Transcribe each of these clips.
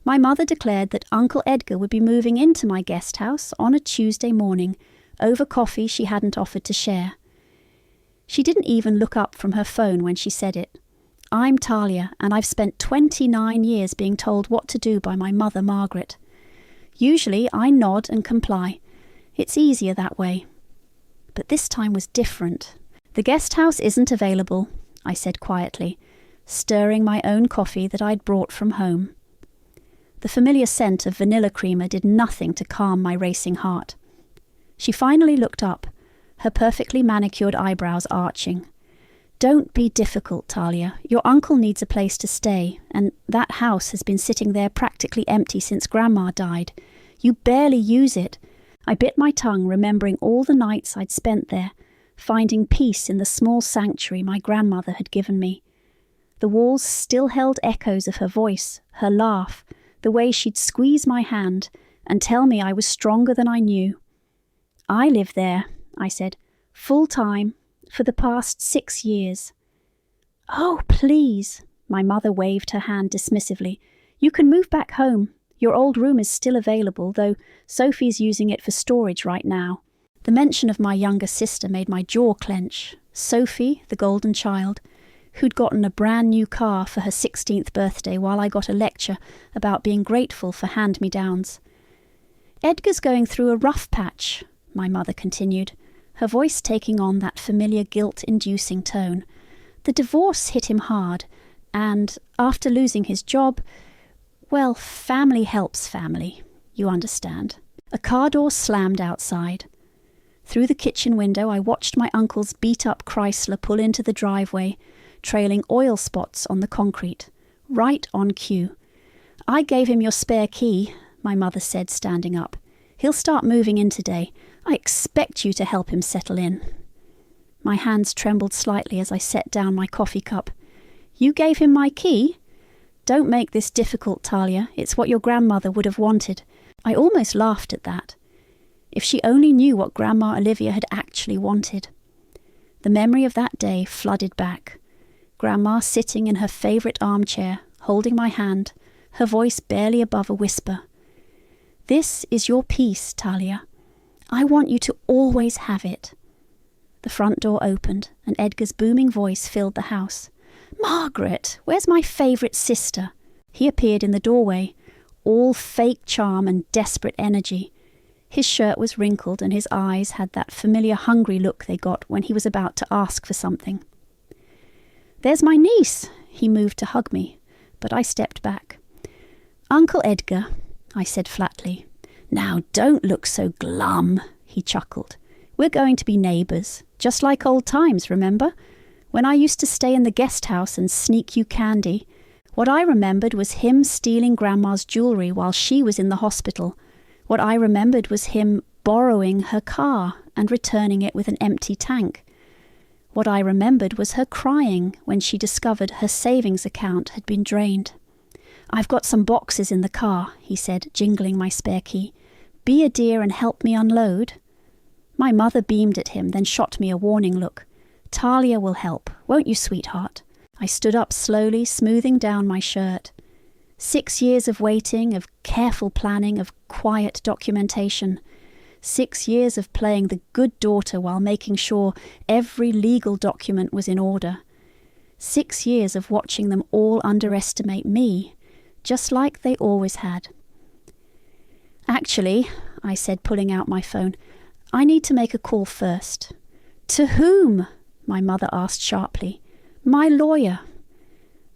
My mother declared that Uncle Edgar would be moving into my guest house on a Tuesday morning over coffee she hadn't offered to share. She didn't even look up from her phone when she said it. I'm Talia, and I've spent 29 years being told what to do by my mother, Margaret. Usually I nod and comply. It's easier that way. But this time was different. The guest house isn't available, I said quietly, stirring my own coffee that I'd brought from home. The familiar scent of vanilla creamer did nothing to calm my racing heart. She finally looked up, her perfectly manicured eyebrows arching. Don't be difficult, Talia. Your uncle needs a place to stay, and that house has been sitting there practically empty since Grandma died. You barely use it. I bit my tongue, remembering all the nights I'd spent there, finding peace in the small sanctuary my grandmother had given me. The walls still held echoes of her voice, her laugh, the way she'd squeeze my hand and tell me I was stronger than I knew. I live there, I said, full-time, for the past 6 years. Oh, please, my mother waved her hand dismissively. You can move back home. Your old room is still available, though Sophie's using it for storage right now. The mention of my younger sister made my jaw clench. Sophie, the golden child, who'd gotten a brand new car for her 16th birthday while I got a lecture about being grateful for hand-me-downs. Edgar's going through a rough patch, my mother continued, her voice taking on that familiar guilt-inducing tone. The divorce hit him hard, and after losing his job, well, family helps family, you understand. A car door slammed outside. Through the kitchen window, I watched my uncle's beat-up Chrysler pull into the driveway, trailing oil spots on the concrete, right on cue. I gave him your spare key, my mother said, standing up. He'll start moving in today. I expect you to help him settle in. My hands trembled slightly as I set down my coffee cup. You gave him my key? Don't make this difficult, Talia. It's what your grandmother would have wanted. I almost laughed at that. If she only knew what Grandma Olivia had actually wanted. The memory of that day flooded back. Grandma sitting in her favourite armchair, holding my hand, her voice barely above a whisper. This is your peace, Talia. I want you to always have it. The front door opened, and Edgar's booming voice filled the house. Margaret, where's my favourite sister? He appeared in the doorway, all fake charm and desperate energy. His shirt was wrinkled, and his eyes had that familiar hungry look they got when he was about to ask for something. There's my niece. He moved to hug me, but I stepped back. Uncle Edgar, I said flatly. Now don't look so glum, he chuckled. We're going to be neighbours, just like old times, remember? When I used to stay in the guest house and sneak you candy, what I remembered was him stealing Grandma's jewellery while she was in the hospital. What I remembered was him borrowing her car and returning it with an empty tank. What I remembered was her crying when she discovered her savings account had been drained. I've got some boxes in the car, he said, jingling my spare key. Be a dear and help me unload. My mother beamed at him, then shot me a warning look. Talia will help, won't you, sweetheart? I stood up slowly, smoothing down my shirt. 6 years of waiting, of careful planning, of quiet documentation. 6 years of playing the good daughter while making sure every legal document was in order. 6 years of watching them all underestimate me, just like they always had. Actually, I said, pulling out my phone, I need to make a call first. To whom? My mother asked sharply. My lawyer.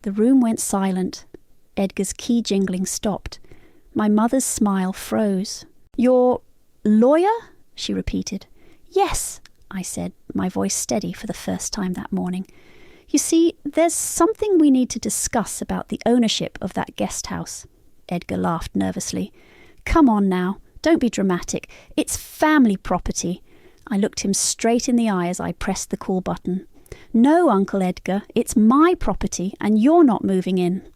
The room went silent. Edgar's key jingling stopped. My mother's smile froze. Your lawyer? She repeated. Yes, I said, my voice steady for the first time that morning. You see, there's something we need to discuss about the ownership of that guest house. Edgar laughed nervously. Come on now, don't be dramatic. It's family property. I looked him straight in the eye as I pressed the call button. No, Uncle Edgar, it's my property and you're not moving in.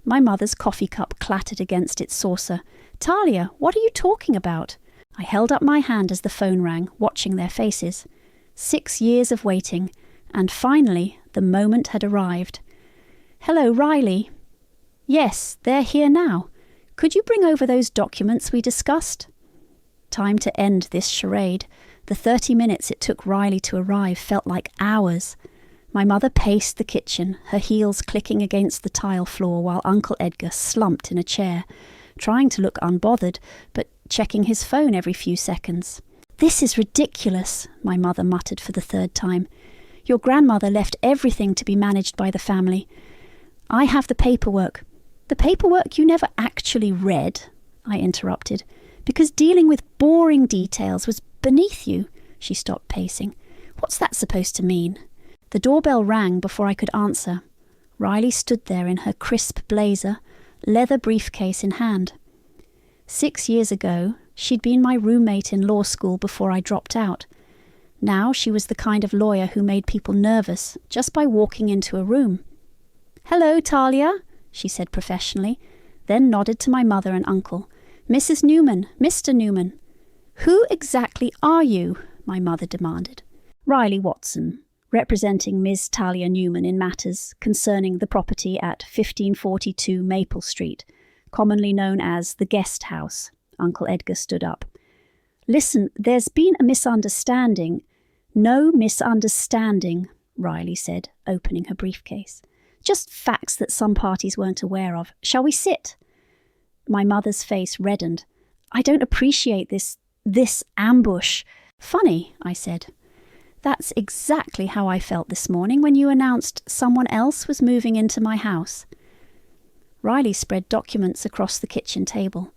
My mother's coffee cup clattered against its saucer. Talia, what are you talking about? I held up my hand as the phone rang, watching their faces. 6 years of waiting, and finally the moment had arrived. Hello, Riley. Yes, they're here now. Could you bring over those documents we discussed? Time to end this charade. The 30 minutes it took Riley to arrive felt like hours. My mother paced the kitchen, her heels clicking against the tile floor while Uncle Edgar slumped in a chair, trying to look unbothered, but checking his phone every few seconds. "This is ridiculous," my mother muttered for the third time. "Your grandmother left everything to be managed by the family. I have the paperwork." "The paperwork you never actually read," I interrupted, "because dealing with boring details was beneath you." She stopped pacing. "What's that supposed to mean?" The doorbell rang before I could answer. Riley stood there in her crisp blazer, leather briefcase in hand. 6 years ago, she'd been my roommate in law school before I dropped out. Now she was the kind of lawyer who made people nervous just by walking into a room. "Hello, Talia," she said professionally, then nodded to my mother and uncle. "Mrs. Newman, Mr. Newman." "Who exactly are you?" my mother demanded. "Riley Watson, representing Ms. Talia Newman in matters concerning the property at 1542 Maple Street, commonly known as the Guest House." Uncle Edgar stood up. "Listen, there's been a misunderstanding." "No misunderstanding," Riley said, opening her briefcase. "Just facts that some parties weren't aware of. Shall we sit?" My mother's face reddened. "I don't appreciate this ambush." "Funny," I said. "That's exactly how I felt this morning when you announced someone else was moving into my house." Riley spread documents across the kitchen table.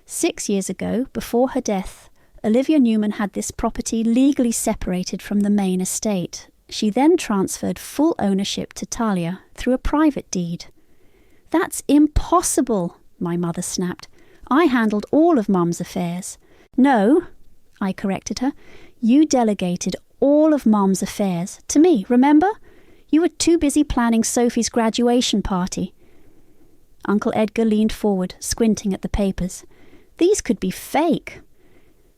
6 years ago, before her death, Olivia Newman had this property legally separated from the main estate. She then transferred full ownership to Talia through a private deed. "That's impossible," my mother snapped. "I handled all of Mum's affairs." "No," I corrected her. "You delegated all of Mum's affairs to me, remember? You were too busy planning Sophie's graduation party." Uncle Edgar leaned forward, squinting at the papers. "These could be fake."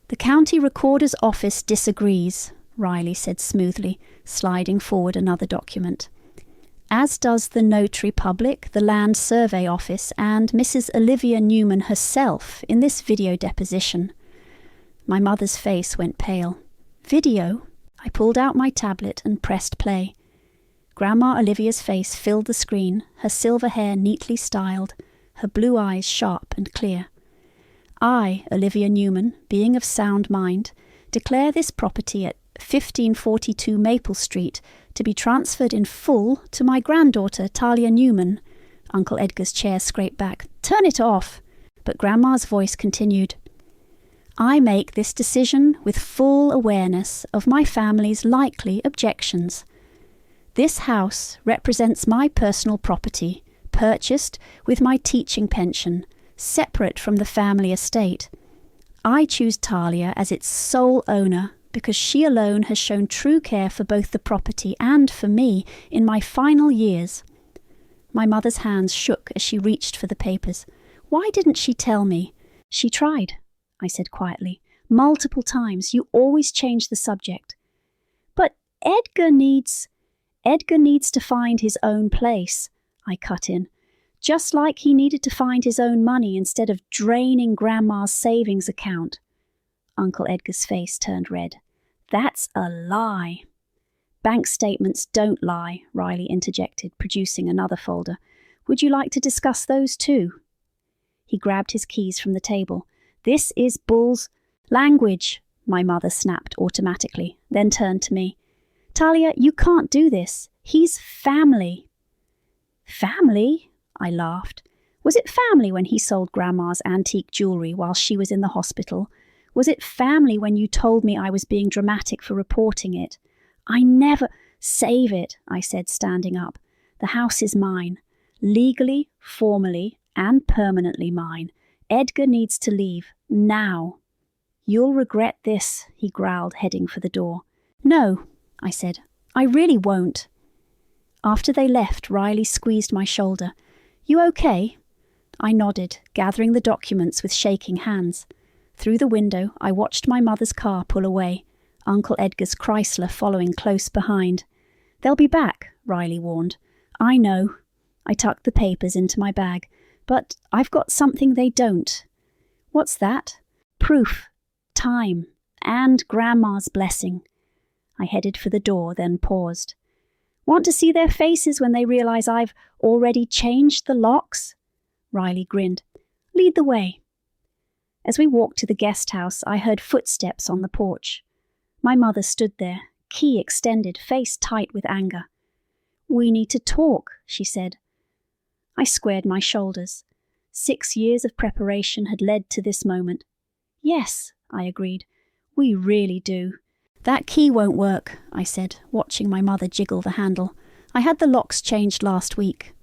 "The county recorder's office disagrees," Riley said smoothly, sliding forward another document. "As does the notary public, the land survey office, and Mrs. Olivia Newman herself in this video deposition." My mother's face went pale. "Video?" I pulled out my tablet and pressed play. Grandma Olivia's face filled the screen, her silver hair neatly styled, her blue eyes sharp and clear. "I, Olivia Newman, being of sound mind, declare this property at 1542 Maple Street to be transferred in full to my granddaughter Talia Newman." Uncle Edgar's chair scraped back. "Turn it off." But Grandma's voice continued. "I make this decision with full awareness of my family's likely objections. This house represents my personal property, purchased with my teaching pension, separate from the family estate. I choose Talia as its sole owner because she alone has shown true care for both the property and for me in my final years." My mother's hands shook as she reached for the papers. "Why didn't she tell me?" "She tried," I said quietly. "Multiple times. You always change the subject." "But Edgar needs to find his own place," I cut in. "Just like he needed to find his own money instead of draining Grandma's savings account." Uncle Edgar's face turned red. "That's a lie." "Bank statements don't lie," Riley interjected, producing another folder. "Would you like to discuss those too?" He grabbed his keys from the table. "This is Bull's language," my mother snapped automatically, then turned to me. "Talia, you can't do this. He's family." "Family?" I laughed. "Was it family when he sold Grandma's antique jewellery while she was in the hospital? Was it family when you told me I was being dramatic for reporting it? I never—" "Save it," I said, standing up. "The house is mine. Legally, formally, and permanently mine. Edgar needs to leave. Now." "You'll regret this," he growled, heading for the door. "No," I said. "I really won't." After they left, Riley squeezed my shoulder. "You okay?" I nodded, gathering the documents with shaking hands. Through the window, I watched my mother's car pull away, Uncle Edgar's Chrysler following close behind. "They'll be back," Riley warned. "I know." I tucked the papers into my bag, But I've got something they don't. What's that? Proof, time, and Grandma's blessing. I headed for the door, then paused. Want to see their faces when they realise I've already changed the locks? Riley grinned. Lead the way. As we walked to the guest house, I heard footsteps on the porch. My mother stood there, key extended, face tight with anger. We need to talk, she said. I squared my shoulders. 6 years of preparation had led to this moment. Yes, I agreed. We really do. That key won't work, I said, watching my mother jiggle the handle. I had the locks changed last week.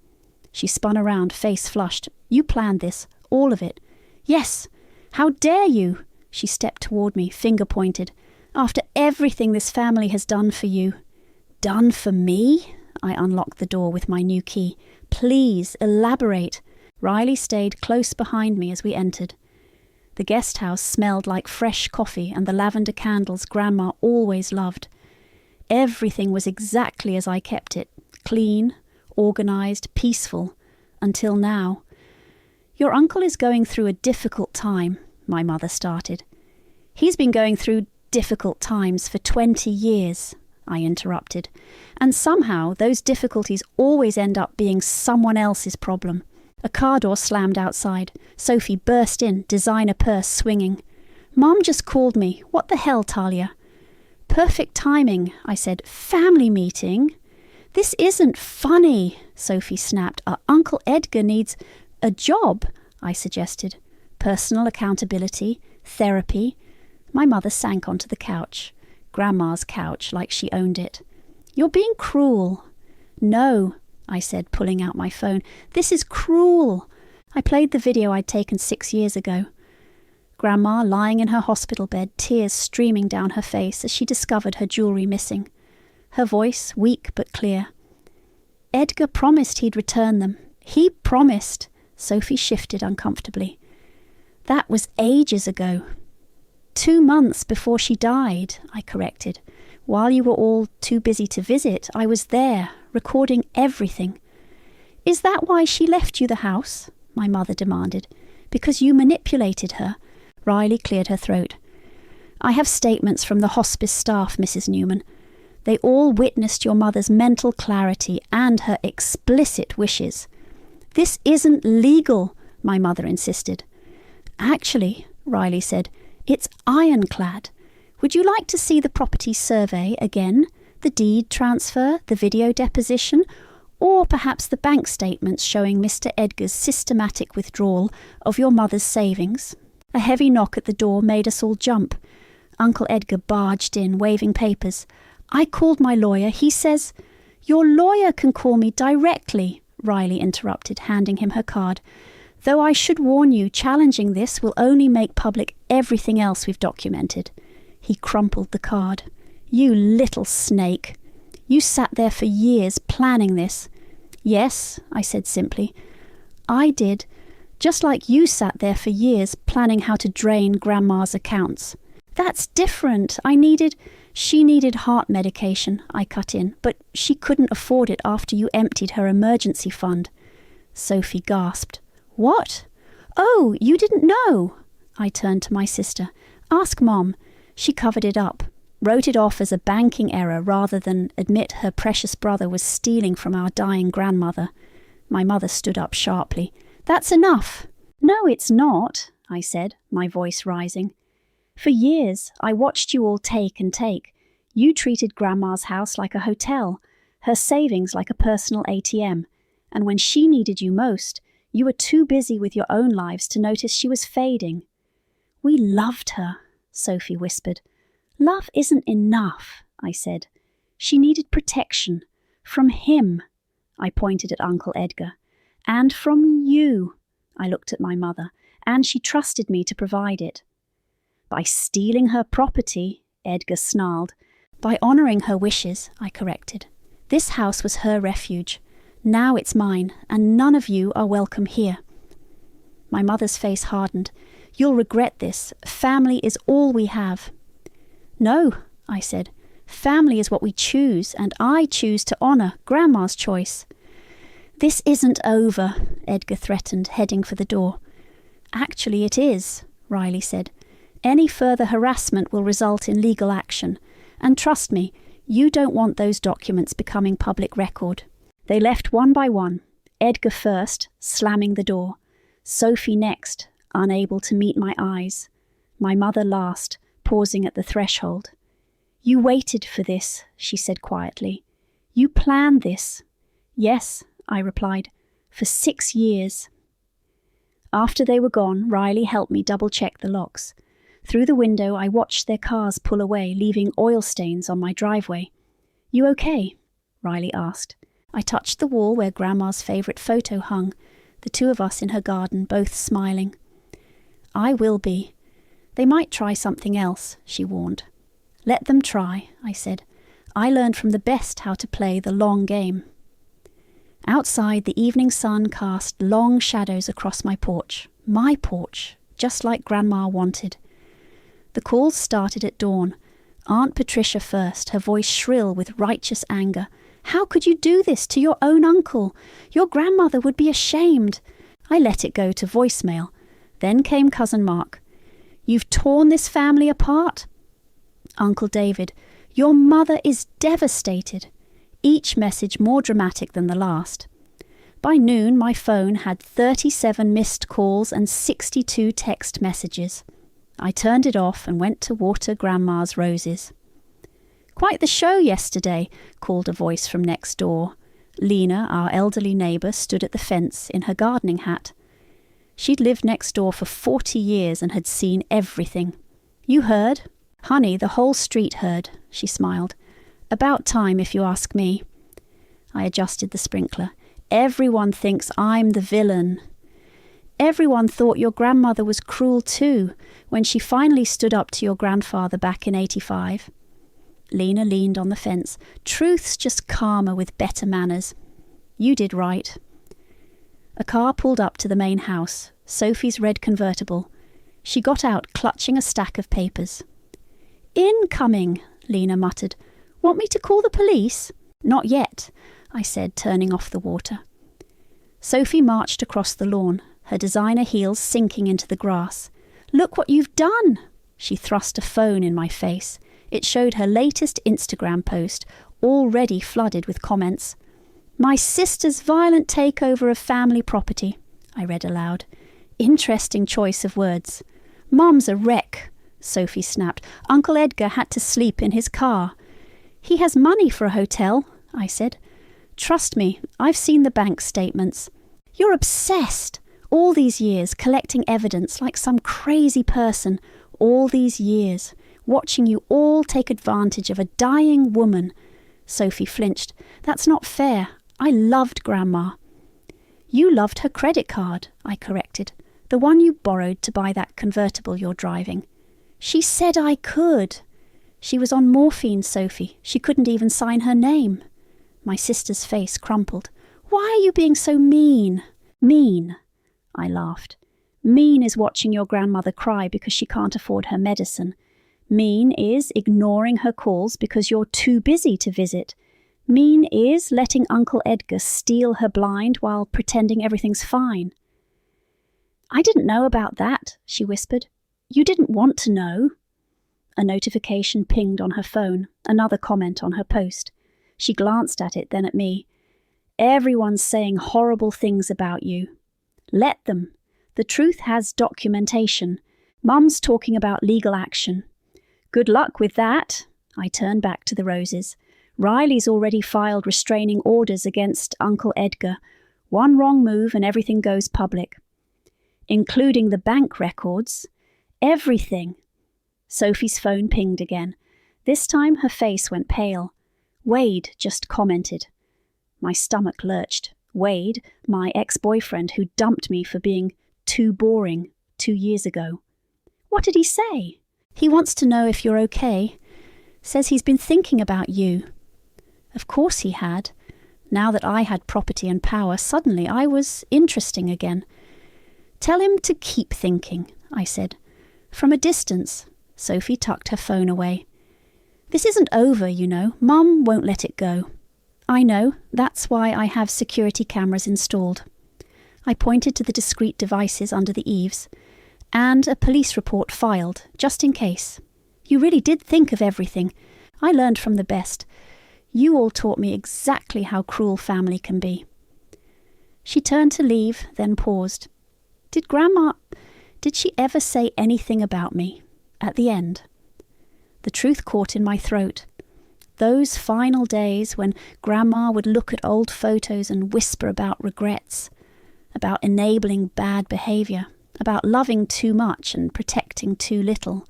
She spun around, face flushed. You planned this, all of it. Yes. How dare you? She stepped toward me, finger pointed. After everything this family has done for you. Done for me? I unlocked the door with my new key. Please, elaborate. Riley stayed close behind me as we entered. The guest house smelled like fresh coffee and the lavender candles Grandma always loved. Everything was exactly as I kept it, clean, organised, peaceful, until now. Your uncle is going through a difficult time, my mother started. He's been going through difficult times for 20 years, I interrupted, and somehow those difficulties always end up being someone else's problem. A car door slammed outside. Sophie burst in, designer purse swinging. Mom just called me. What the hell, Talia? Perfect timing, I said. Family meeting? This isn't funny, Sophie snapped. Uncle Edgar needs a job, I suggested. Personal accountability, therapy. My mother sank onto the couch. Grandma's couch, like she owned it. You're being cruel. No, I said, pulling out my phone. This is cruel. I played the video I'd taken 6 years ago. Grandma lying in her hospital bed, tears streaming down her face as she discovered her jewellery missing. Her voice, weak but clear. Edgar promised he'd return them. He promised. Sophie shifted uncomfortably. That was ages ago. 2 months before she died, I corrected. While you were all too busy to visit, I was there, recording everything. Is that why she left you the house? My mother demanded. Because you manipulated her. Riley cleared her throat. I have statements from the hospice staff, Mrs. Newman. They all witnessed your mother's mental clarity and her explicit wishes. This isn't legal, my mother insisted. Actually, Riley said, it's ironclad. Would you like to see the property survey again, the deed transfer, the video deposition, or perhaps the bank statements showing Mr. Edgar's systematic withdrawal of your mother's savings? A heavy knock at the door made us all jump. Uncle Edgar barged in, waving papers. I called my lawyer. He says, Your lawyer can call me directly, Riley interrupted, handing him her card. Though I should warn you, challenging this will only make public everything else we've documented. He crumpled the card. You little snake. You sat there for years planning this. Yes, I said simply. I did, just like you sat there for years planning how to drain Grandma's accounts. That's different. She needed heart medication, I cut in, but she couldn't afford it after you emptied her emergency fund. Sophie gasped. What? Oh, you didn't know? I turned to my sister. Ask Mom. She covered it up, wrote it off as a banking error rather than admit her precious brother was stealing from our dying grandmother. My mother stood up sharply. That's enough. No, it's not, I said, my voice rising. For years, I watched you all take and take. You treated Grandma's house like a hotel, her savings like a personal ATM, and when she needed you most, you were too busy with your own lives to notice she was fading. We loved her, Sophie whispered. Love isn't enough, I said. She needed protection. From him, I pointed at Uncle Edgar. And from you, I looked at my mother, and she trusted me to provide it. By stealing her property, Edgar snarled. By honouring her wishes, I corrected. This house was her refuge. Now it's mine, and none of you are welcome here. My mother's face hardened. You'll regret this. Family is all we have. No, I said. Family is what we choose, and I choose to honour Grandma's choice. "This isn't over," Edgar threatened, heading for the door. "Actually, it is," Riley said. "Any further harassment will result in legal action. And trust me, you don't want those documents becoming public record." They left one by one, Edgar first, slamming the door, Sophie next, unable to meet my eyes, my mother last, pausing at the threshold. "You waited for this," she said quietly. "You planned this." "Yes," I replied, "for 6 years." After they were gone, Riley helped me double-check the locks. Through the window, I watched their cars pull away, leaving oil stains on my driveway. "You okay?" Riley asked. I touched the wall where Grandma's favourite photo hung, the two of us in her garden, both smiling. "I will be. They might try something else," she warned. "Let them try," I said. "I learned from the best how to play the long game." Outside, the evening sun cast long shadows across my porch, just like Grandma wanted. The calls started at dawn. Aunt Patricia first, her voice shrill with righteous anger. "How could you do this to your own uncle? Your grandmother would be ashamed." I let it go to voicemail. Then came Cousin Mark. "You've torn this family apart." Uncle David, "Your mother is devastated." Each message more dramatic than the last. By noon, my phone had 37 missed calls and 62 text messages. I turned it off and went to water Grandma's roses. "Quite the show yesterday," called a voice from next door. Lena, our elderly neighbour, stood at the fence in her gardening hat. She'd lived next door for 40 years and had seen everything. "You heard?" "Honey, the whole street heard," she smiled. "About time, if you ask me." I adjusted the sprinkler. "Everyone thinks I'm the villain." "Everyone thought your grandmother was cruel too, when she finally stood up to your grandfather back in 85. Lena leaned on the fence. "Truth's just calmer with better manners." "You did right." A car pulled up to the main house, Sophie's red convertible. She got out, clutching a stack of papers. "Incoming," Lena muttered. "Want me to call the police?" "Not yet," I said, turning off the water. Sophie marched across the lawn, her designer heels sinking into the grass. "Look what you've done!" She thrust a phone in my face. It showed her latest Instagram post, already flooded with comments. "My sister's violent takeover of family property," I read aloud. Interesting choice of words. "Mum's a wreck," Sophie snapped. "Uncle Edgar had to sleep in his car." "He has money for a hotel," I said. "Trust me, I've seen the bank statements." "You're obsessed. All these years, collecting evidence like some crazy person. All these years, watching you all take advantage of a dying woman." Sophie flinched. "That's not fair. I loved Grandma." "You loved her credit card," I corrected. "The one you borrowed to buy that convertible you're driving." "She said I could." "She was on morphine, Sophie. She couldn't even sign her name." My sister's face crumpled. "Why are you being so mean?" "Mean," I laughed. "Mean is watching your grandmother cry because she can't afford her medicine. Mean is ignoring her calls because you're too busy to visit. Mean is letting Uncle Edgar steal her blind while pretending everything's fine." "I didn't know about that," she whispered. "You didn't want to know." A notification pinged on her phone, another comment on her post. She glanced at it, then at me. "Everyone's saying horrible things about you. Let them. The truth has documentation. Mum's talking about legal action." "Good luck with that." I turned back to the roses. "Riley's already filed restraining orders against Uncle Edgar. One wrong move and everything goes public." "Including the bank records." "Everything." Sophie's phone pinged again. This time her face went pale. "Wade just commented." My stomach lurched. Wade, my ex-boyfriend who dumped me for being too boring 2 years ago. "What did he say?" "He wants to know if you're okay. Says he's been thinking about you." Of course he had. Now that I had property and power, suddenly I was interesting again. "Tell him to keep thinking," I said. From a distance, Sophie tucked her phone away. "This isn't over, you know. Mum won't let it go." I know, that's why I have security cameras installed. I pointed to the discrete devices under the eaves, and a police report filed, just in case. You really did think of everything. I learned from the best. You all taught me exactly how cruel family can be. She turned to leave, then paused. Did she ever say anything about me? At the end. The truth caught in my throat. Those final days when Grandma would look at old photos and whisper about regrets, about enabling bad behaviour, about loving too much and protecting too little.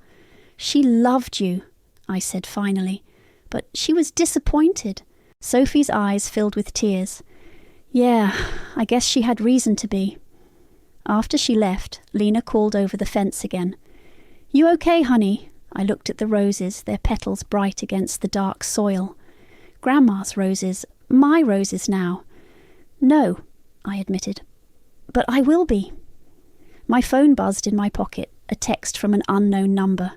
She loved you, I said finally, but she was disappointed. Sophie's eyes filled with tears. Yeah, I guess she had reason to be. After she left, Lena called over the fence again. You okay, honey? I looked at the roses, their petals bright against the dark soil. Grandma's roses, my roses now. No, I admitted. But I will be. My phone buzzed in my pocket, a text from an unknown number.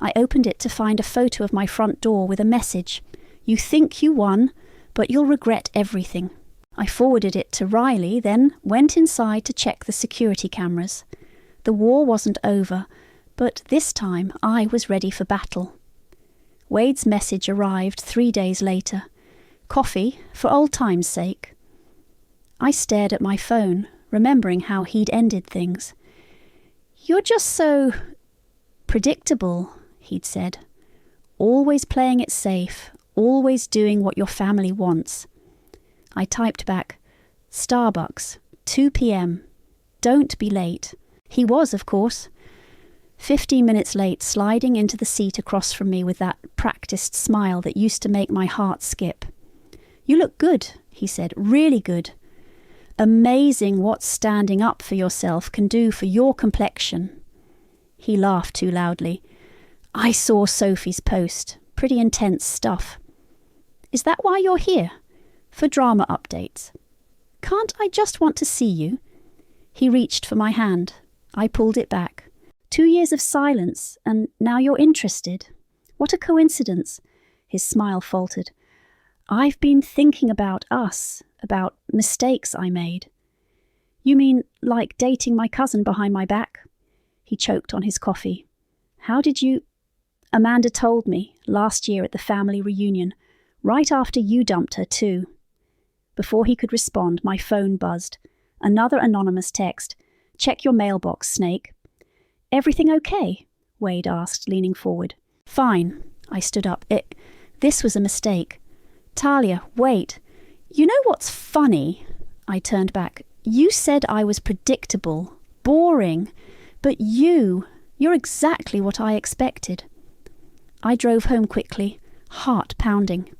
I opened it to find a photo of my front door with a message. You think you won, but you'll regret everything. I forwarded it to Riley, then went inside to check the security cameras. The war wasn't over, but this time I was ready for battle. Wade's message arrived 3 days later. Coffee, for old time's sake. I stared at my phone, remembering how he'd ended things. You're just so predictable, he'd said. Always playing it safe, always doing what your family wants. I typed back, Starbucks, 2 p.m. Don't be late. He was, of course. 15 minutes late, sliding into the seat across from me with that practiced smile that used to make my heart skip. You look good, he said, really good. Amazing what standing up for yourself can do for your complexion. He laughed too loudly. I saw Sophie's post. Pretty intense stuff. Is that why you're here? For drama updates. Can't I just want to see you? He reached for my hand. I pulled it back. 2 years of silence, and now you're interested. What a coincidence. His smile faltered. I've been thinking about us, about mistakes I made. You mean like dating my cousin behind my back? He choked on his coffee. How did you... Amanda told me last year at the family reunion, right after you dumped her too. Before he could respond, my phone buzzed. Another anonymous text. Check your mailbox, Snake. Everything okay? Wade asked, leaning forward. Fine. I stood up. This was a mistake. Talia, wait. You know what's funny? I turned back. You said I was predictable, boring, but you're exactly what I expected. I drove home quickly, heart pounding.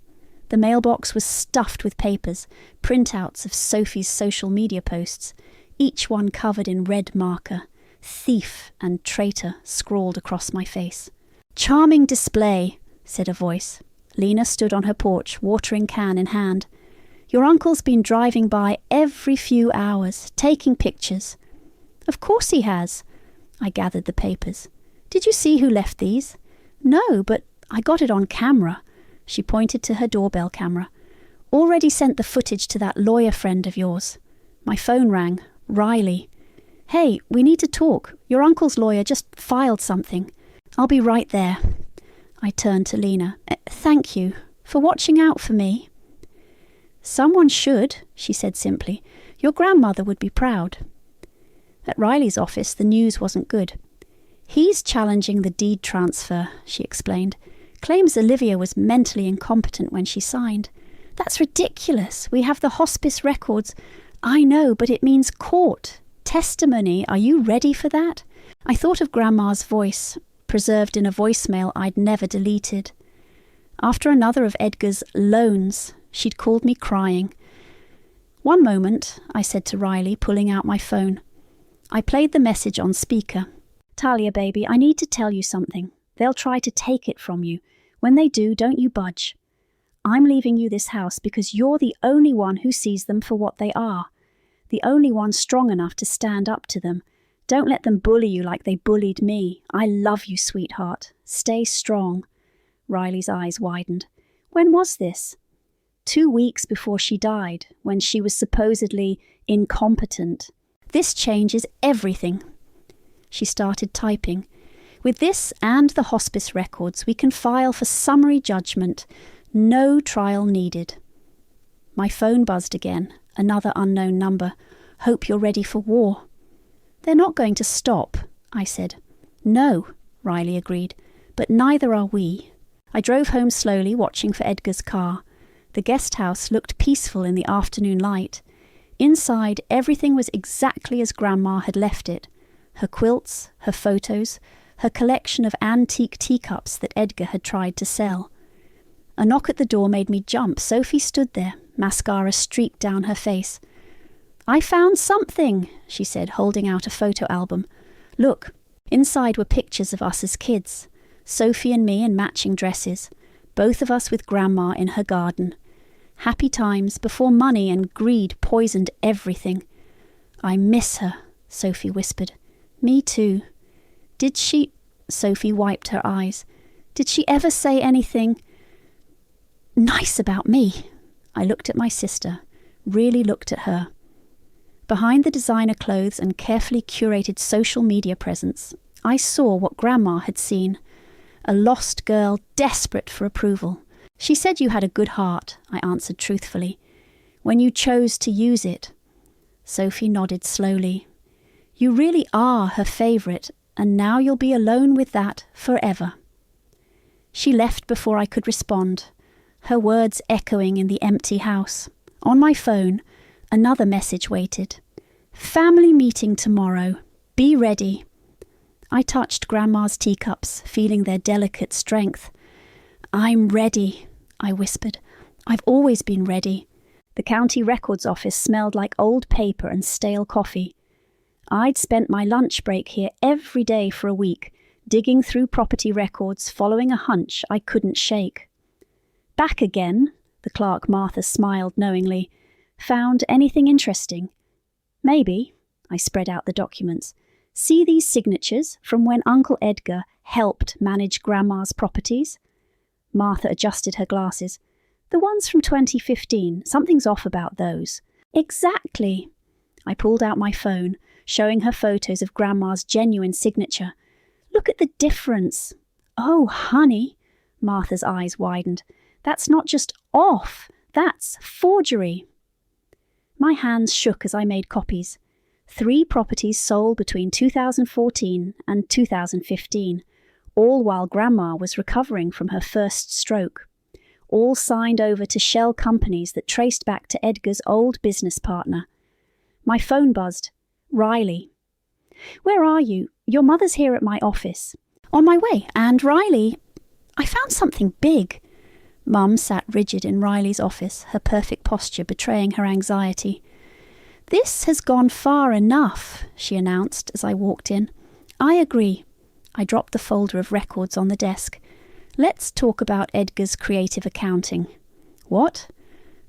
The mailbox was stuffed with papers, printouts of Sophie's social media posts, each one covered in red marker. Thief and traitor scrawled across my face. Charming display, said a voice. Lena stood on her porch, watering can in hand. Your uncle's been driving by every few hours, taking pictures. Of course he has. I gathered the papers. Did you see who left these? No, but I got it on camera. She pointed to her doorbell camera. Already sent the footage to that lawyer friend of yours. My phone rang. Riley. Hey, we need to talk. Your uncle's lawyer just filed something. I'll be right there. I turned to Lena. Thank you for watching out for me. Someone should, she said simply. Your grandmother would be proud. At Riley's office, the news wasn't good. He's challenging the deed transfer, she explained. Claims Olivia was mentally incompetent when she signed. That's ridiculous. We have the hospice records. I know, but it means court. Testimony. Are you ready for that? I thought of Grandma's voice, preserved in a voicemail I'd never deleted. After another of Edgar's loans, she'd called me crying. One moment, I said to Riley, pulling out my phone. I played the message on speaker. Talia, baby, I need to tell you something. They'll try to take it from you. When they do, don't you budge. I'm leaving you this house because you're the only one who sees them for what they are. The only one strong enough to stand up to them. Don't let them bully you like they bullied me. I love you, sweetheart. Stay strong. Riley's eyes widened. When was this? 2 weeks before she died, when she was supposedly incompetent. This changes everything. She started typing. With this and the hospice records, we can file for summary judgment. No trial needed. My phone buzzed again. Another unknown number. Hope you're ready for war. They're not going to stop, I said. No, Riley agreed, but neither are we. I drove home slowly, watching for Edgar's car. The guest house looked peaceful in the afternoon light. Inside, everything was exactly as Grandma had left it. Her quilts, her photos, her collection of antique teacups that Edgar had tried to sell. A knock at the door made me jump. Sophie stood there, mascara streaked down her face. I found something, she said, holding out a photo album. Look, inside were pictures of us as kids. Sophie and me in matching dresses, both of us with Grandma in her garden. Happy times before money and greed poisoned everything. I miss her, Sophie whispered. Me too. Did she... Sophie wiped her eyes. Did she ever say anything nice about me? I looked at my sister, really looked at her. Behind the designer clothes and carefully curated social media presence, I saw what Grandma had seen. A lost girl desperate for approval. She said you had a good heart, I answered truthfully, when you chose to use it. Sophie nodded slowly. You really are her favourite, and now you'll be alone with that forever. She left before I could respond, her words echoing in the empty house. On my phone, another message waited. Family meeting tomorrow. Be ready. I touched Grandma's teacups, feeling their delicate strength. I'm ready, I whispered. I've always been ready. The county records office smelled like old paper and stale coffee. I'd spent my lunch break here every day for a week, digging through property records, following a hunch I couldn't shake. Back again, the clerk Martha smiled knowingly. Found anything interesting? Maybe. I spread out the documents. See these signatures from when Uncle Edgar helped manage Grandma's properties? Martha adjusted her glasses. The ones from 2015. Something's off about those. Exactly. I pulled out my phone, showing her photos of Grandma's genuine signature. Look at the difference. Oh, honey. Martha's eyes widened. That's not just off. That's forgery. My hands shook as I made copies. 3 properties sold between 2014 and 2015, all while Grandma was recovering from her first stroke. All signed over to shell companies that traced back to Edgar's old business partner. My phone buzzed. Riley. Where are you? Your mother's here at my office. On my way. And Riley, I found something big. Mum sat rigid in Riley's office, her perfect posture betraying her anxiety. This has gone far enough, she announced as I walked in. I agree. I dropped the folder of records on the desk. Let's talk about Edgar's creative accounting. What?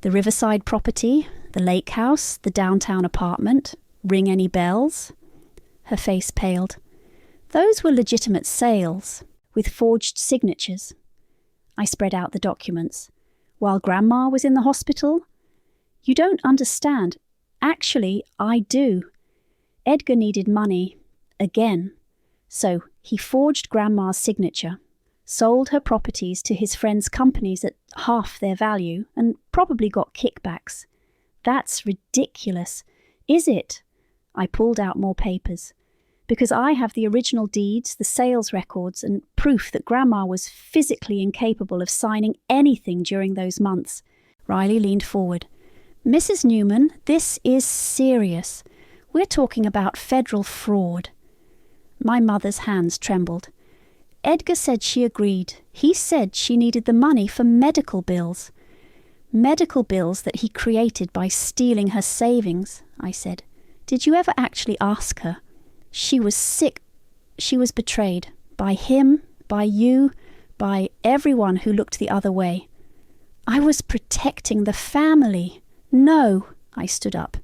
The riverside property, the lake house, the downtown apartment. Ring any bells? Her face paled. Those were legitimate sales, with forged signatures. I spread out the documents. While Grandma was in the hospital? You don't understand. Actually, I do. Edgar needed money. Again. So he forged Grandma's signature, sold her properties to his friends' companies at half their value, and probably got kickbacks. That's ridiculous. Is it? I pulled out more papers. Because I have the original deeds, the sales records, and proof that Grandma was physically incapable of signing anything during those months. Riley leaned forward. Mrs. Newman, this is serious. We're talking about federal fraud. My mother's hands trembled. Edgar said she agreed. He said she needed the money for medical bills. Medical bills that he created by stealing her savings, I said. Did you ever actually ask her? She was sick. She was betrayed. By him, by you, by everyone who looked the other way. I was protecting the family. No, I stood up.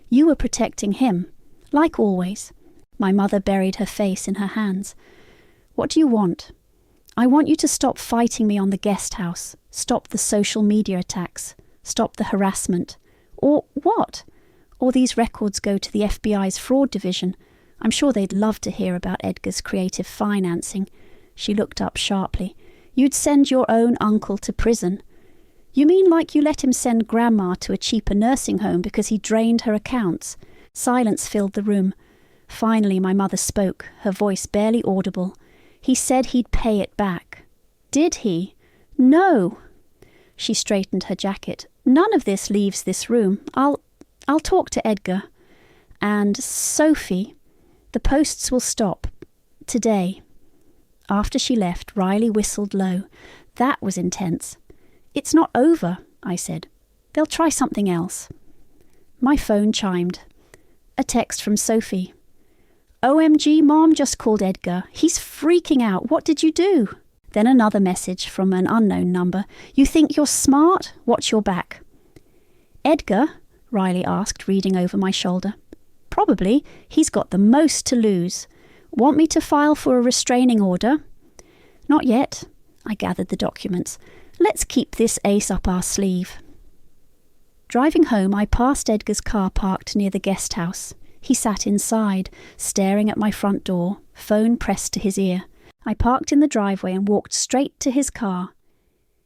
You were protecting him, like always. My mother buried her face in her hands. What do you want? I want you to stop fighting me on the guest house, stop the social media attacks, Stop the harassment. Or what? Or these records go to the FBI's fraud division. I'm sure they'd love to hear about Edgar's creative financing. She looked up sharply. You'd send your own uncle to prison. You mean like you let him send Grandma to a cheaper nursing home because he drained her accounts? Silence filled the room. Finally my mother spoke, her voice barely audible. He said he'd pay it back. Did he? No. She straightened her jacket. None of this leaves this room. I'll talk to Edgar. And Sophie, the posts will stop. Today. After she left, Riley whistled low. That was intense. It's not over, I said. They'll try something else. My phone chimed. A text from Sophie. OMG, Mom just called Edgar. He's freaking out. What did you do? Then another message from an unknown number. You think you're smart? Watch your back. Edgar? Riley asked, reading over my shoulder. Probably. He's got the most to lose. Want me to file for a restraining order? Not yet. I gathered the documents. Let's keep this ace up our sleeve. Driving home, I passed Edgar's car parked near the guest house. He sat inside, staring at my front door, phone pressed to his ear. I parked in the driveway and walked straight to his car.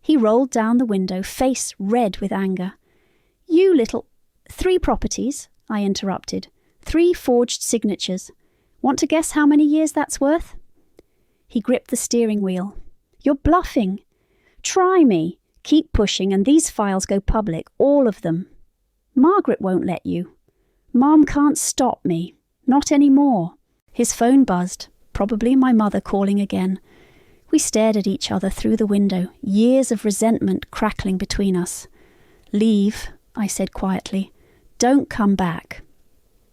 He rolled down the window, face red with anger. You little... 3 properties, I interrupted. 3 forged signatures. Want to guess how many years that's worth? He gripped the steering wheel. You're bluffing. Try me. Keep pushing and these files go public, all of them. Margaret won't let you. Mom can't stop me. Not anymore. His phone buzzed. Probably my mother calling again. We stared at each other through the window, years of resentment crackling between us. Leave, I said quietly. Don't come back.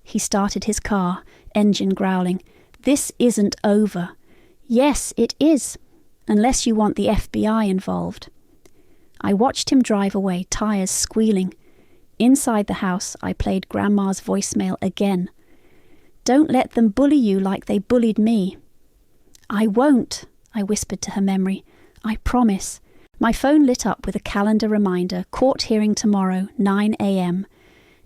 He started his car, engine growling. This isn't over. Yes, it is, unless you want the FBI involved. I watched him drive away, tires squealing. Inside the house, I played Grandma's voicemail again. Don't let them bully you like they bullied me. I won't, I whispered to her memory. I promise. My phone lit up with a calendar reminder, court hearing tomorrow, 9 a.m.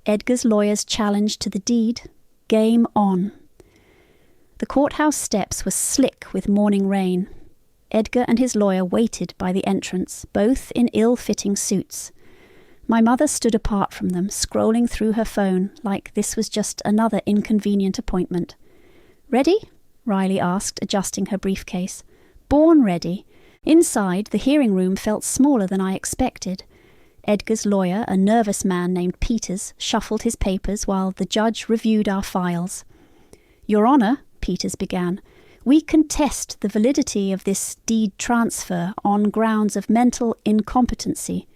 Edgar's lawyer's challenge to the deed. Game on. The courthouse steps were slick with morning rain. Edgar and his lawyer waited by the entrance, both in ill-fitting suits. My mother stood apart from them, scrolling through her phone like this was just another inconvenient appointment. Ready? Riley asked, adjusting her briefcase. Born ready. Inside, the hearing room felt smaller than I expected. Edgar's lawyer, a nervous man named Peters, shuffled his papers while the judge reviewed our files. Your Honour, Peters began, we contest the validity of this deed transfer on grounds of mental incompetency.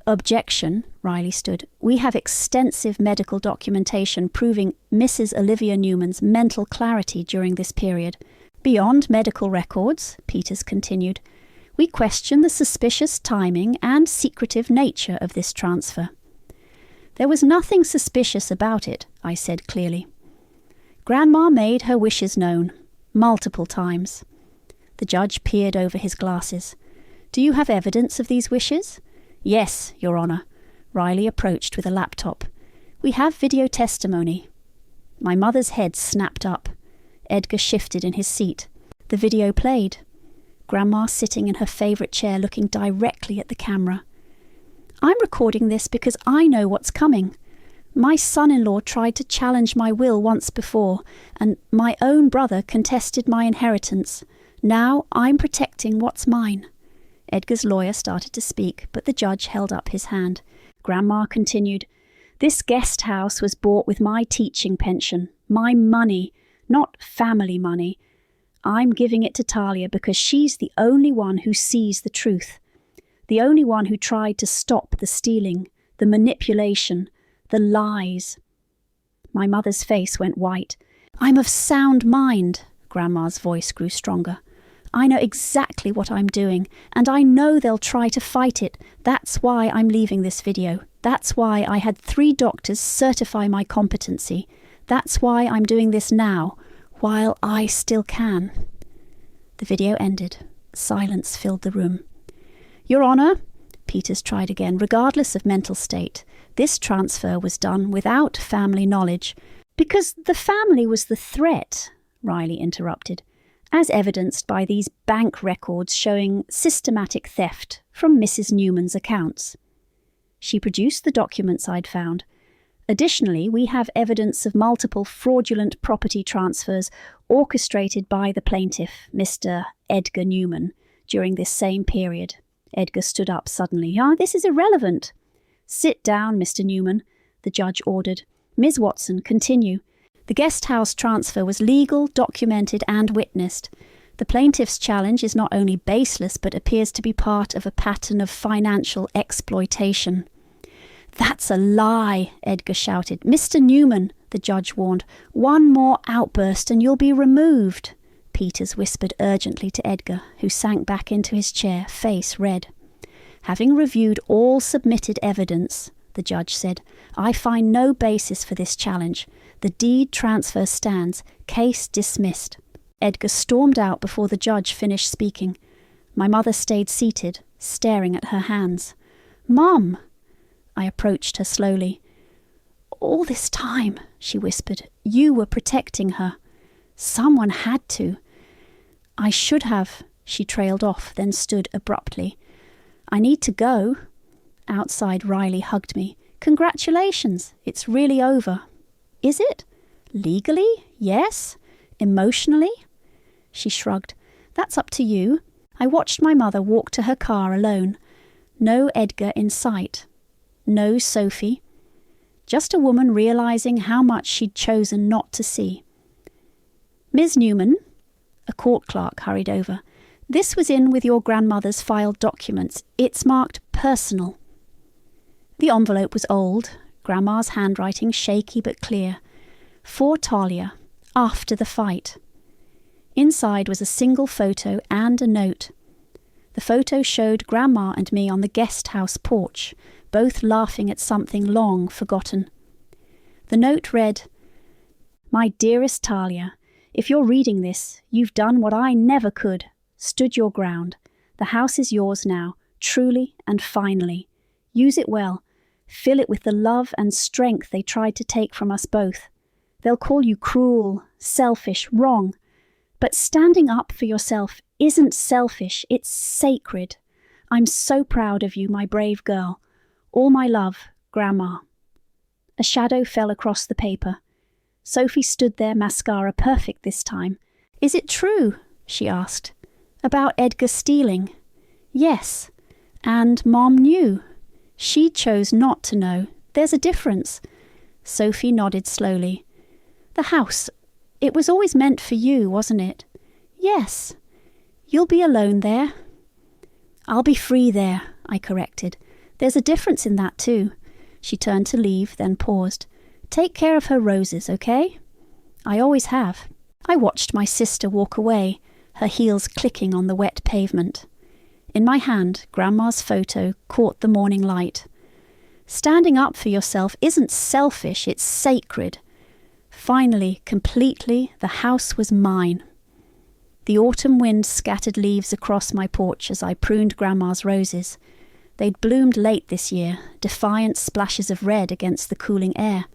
Objection, Riley stood. We have extensive medical documentation proving Mrs. Olivia Newman's mental clarity during this period. Beyond medical records, Peters continued, we question the suspicious timing and secretive nature of this transfer. There was nothing suspicious about it, I said clearly. Grandma made her wishes known, multiple times. The judge peered over his glasses. Do you have evidence of these wishes? Yes, Your Honour. Riley approached with a laptop. We have video testimony. My mother's head snapped up. Edgar shifted in his seat. The video played. Grandma sitting in her favourite chair looking directly at the camera. I'm recording this because I know what's coming. My son-in-law tried to challenge my will once before, and my own brother contested my inheritance. Now I'm protecting what's mine. Edgar's lawyer started to speak, but the judge held up his hand. Grandma continued, This guest house was bought with my teaching pension, my money, not family money. I'm giving it to Talia because she's the only one who sees the truth, the only one who tried to stop the stealing, the manipulation, the lies. My mother's face went white. I'm of sound mind. Grandma's voice grew stronger. I know exactly what I'm doing, and I know they'll try to fight it. That's why I'm leaving this video. That's why I had 3 doctors certify my competency. That's why I'm doing this now, while I still can. The video ended. Silence filled the room. Your Honour, Peters tried again. Regardless of mental state, this transfer was done without family knowledge. Because the family was the threat, Riley interrupted, as evidenced by these bank records showing systematic theft from Mrs. Newman's accounts. She produced the documents I'd found. Additionally, we have evidence of multiple fraudulent property transfers orchestrated by the plaintiff, Mr. Edgar Newman, during this same period. Edgar stood up suddenly. This is irrelevant. Sit down, Mr. Newman, the judge ordered. Ms. Watson, continue. The guest house transfer was legal, documented, and witnessed. The plaintiff's challenge is not only baseless, but appears to be part of a pattern of financial exploitation. That's a lie, Edgar shouted. Mr. Newman, the judge warned, one more outburst and you'll be removed. Peters whispered urgently to Edgar, who sank back into his chair, face red. Having reviewed all submitted evidence, the judge said, I find no basis for this challenge. The deed transfer stands. Case dismissed. Edgar stormed out before the judge finished speaking. My mother stayed seated, staring at her hands. Mum! I approached her slowly. All this time, she whispered, you were protecting her. Someone had to. I should have, she trailed off, then stood abruptly. I need to go. Outside, Riley hugged me. Congratulations, it's really over. Is it? Legally? Yes. Emotionally? She shrugged. That's up to you. I watched my mother walk to her car alone. No Edgar in sight. No Sophie. Just a woman realizing how much she'd chosen not to see. Ms. Newman, a court clerk hurried over. This was in with your grandmother's filed documents. It's marked personal. The envelope was old, Grandma's handwriting shaky but clear. For Talia, after the fight. Inside was a single photo and a note. The photo showed Grandma and me on the guest house porch, both laughing at something long forgotten. The note read, My dearest Talia, if you're reading this, you've done what I never could, stood your ground. The house is yours now, truly and finally. Use it well. Fill it with the love and strength they tried to take from us both. They'll call you cruel, selfish, wrong. But standing up for yourself isn't selfish, it's sacred. I'm so proud of you, my brave girl. All my love, Grandma. A shadow fell across the paper. Sophie stood there, mascara perfect this time. Is it true? She asked. About Edgar stealing? Yes. And Mom knew. She chose not to know. There's a difference. Sophie nodded slowly. The house. It was always meant for you, wasn't it? Yes. You'll be alone there. I'll be free there, I corrected. There's a difference in that too. She turned to leave, then paused. Take care of her roses, okay? I always have. I watched my sister walk away, her heels clicking on the wet pavement. In my hand, Grandma's photo caught the morning light. Standing up for yourself isn't selfish, it's sacred. Finally, completely, the house was mine. The autumn wind scattered leaves across my porch as I pruned Grandma's roses. They'd bloomed late this year, defiant splashes of red against the cooling air.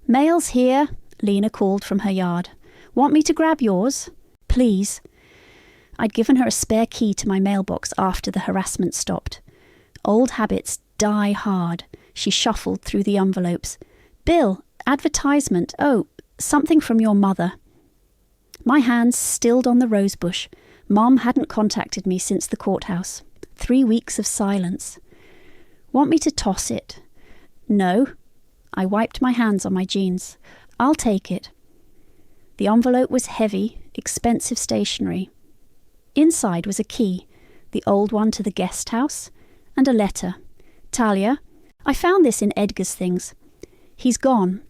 Mail's here, Lena called from her yard. Want me to grab yours? Please. I'd given her a spare key to my mailbox after the harassment stopped. Old habits die hard. She shuffled through the envelopes. Bill, advertisement. Oh, something from your mother. My hands stilled on the rosebush. Mom hadn't contacted me since the courthouse. 3 weeks of silence. Want me to toss it? No. I wiped my hands on my jeans. I'll take it. The envelope was heavy, expensive stationery. Inside was a key, the old one to the guest house, and a letter. Talia, I found this in Edgar's things. He's gone.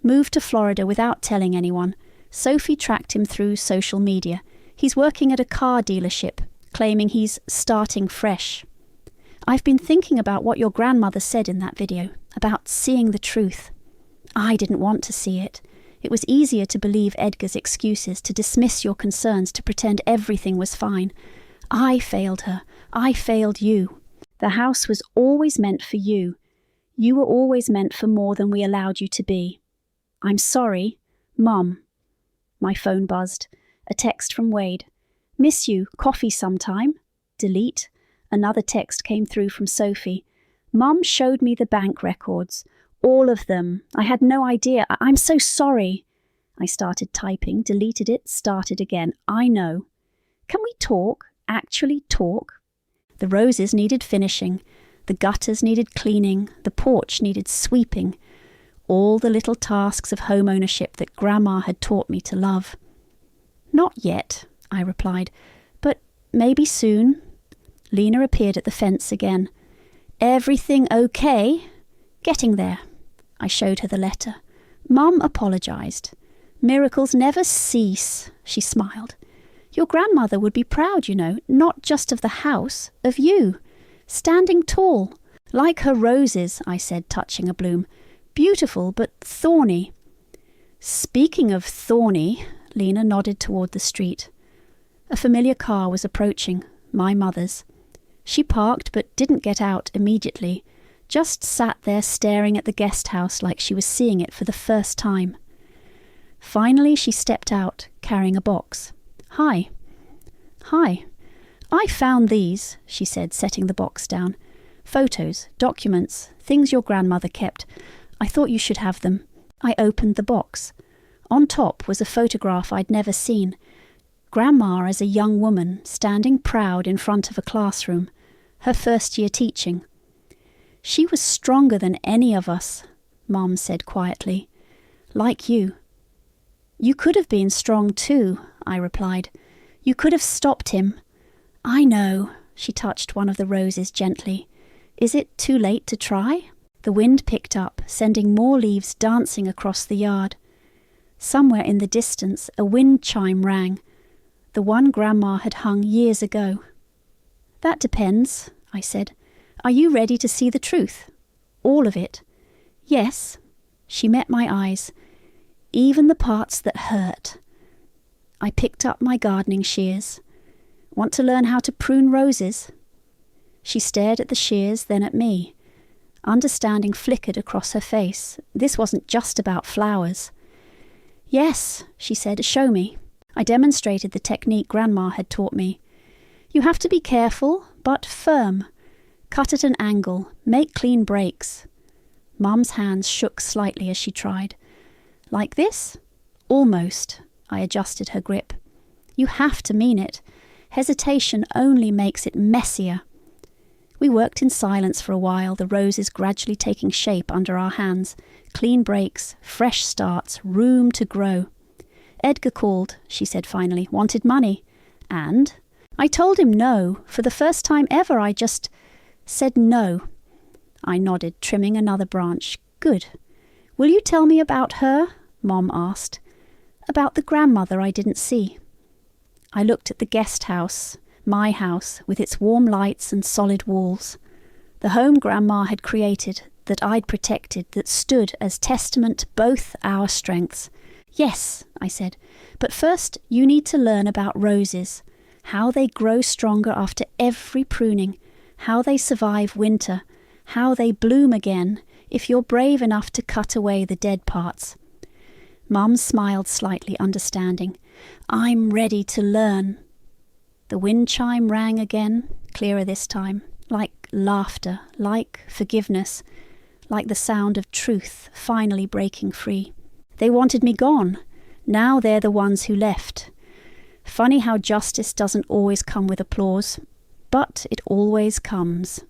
Moved to Florida without telling anyone. Sophie tracked him through social media. He's working at a car dealership, claiming he's starting fresh. I've been thinking about what your grandmother said in that video, about seeing the truth. I didn't want to see it. It was easier to believe Edgar's excuses, to dismiss your concerns, to pretend everything was fine. I failed her. I failed you. The house was always meant for you. You were always meant for more than we allowed you to be. I'm sorry, Mum. My phone buzzed. A text from Wade. Miss you, coffee sometime? Delete. Another text came through from Sophie. Mum showed me the bank records. All of them. I had no idea. I'm so sorry. I started typing, deleted it, started again. I know. Can we talk? Actually talk? The roses needed finishing. The gutters needed cleaning. The porch needed sweeping. All the little tasks of home ownership that Grandma had taught me to love. Not yet, I replied, but maybe soon. Lena appeared at the fence again. Everything okay? Getting there. I showed her the letter. Mum apologised. Miracles never cease, she smiled. Your grandmother would be proud, you know, not just of the house, of you. Standing tall, like her roses, I said, touching a bloom. Beautiful, but thorny. Speaking of thorny, Lena nodded toward the street. A familiar car was approaching, my mother's. She parked but didn't get out immediately, just sat there staring at the guest house like she was seeing it for the first time. Finally she stepped out, carrying a box. Hi. Hi. I found these, she said, setting the box down. Photos, documents, things your grandmother kept. I thought you should have them. I opened the box. On top was a photograph I'd never seen. Grandma as a young woman, standing proud in front of a classroom, her first year teaching. She was stronger than any of us, Mom said quietly. Like you. You could have been strong too, I replied. You could have stopped him. I know, she touched one of the roses gently. Is it too late to try? The wind picked up, sending more leaves dancing across the yard. Somewhere in the distance, a wind chime rang, the one Grandma had hung years ago. That depends, I said. Are you ready to see the truth? All of it? Yes. She met my eyes, even the parts that hurt. I picked up my gardening shears. Want to learn how to prune roses? She stared at the shears, then at me. Understanding flickered across her face. This wasn't just about flowers. Yes, she said, show me. I demonstrated the technique Grandma had taught me. You have to be careful, but firm. Cut at an angle, make clean breaks. Mum's hands shook slightly as she tried. Like this? Almost. I adjusted her grip. You have to mean it. Hesitation only makes it messier. We worked in silence for a while, the roses gradually taking shape under our hands. Clean breaks, fresh starts, room to grow. Edgar called, she said finally, wanted money. And? I told him no. For the first time ever, I just said no. I nodded, trimming another branch. Good. Will you tell me about her? Mom asked. About the grandmother I didn't see. I looked at the guest house, my house, with its warm lights and solid walls. The home Grandma had created, that I'd protected, that stood as testament to both our strengths. Yes, I said, but first you need to learn about roses, how they grow stronger after every pruning, how they survive winter, how they bloom again if you're brave enough to cut away the dead parts. Mum smiled slightly, understanding. I'm ready to learn. The wind chime rang again, clearer this time, like laughter, like forgiveness, like the sound of truth finally breaking free. They wanted me gone. Now they're the ones who left. Funny how justice doesn't always come with applause, but it always comes.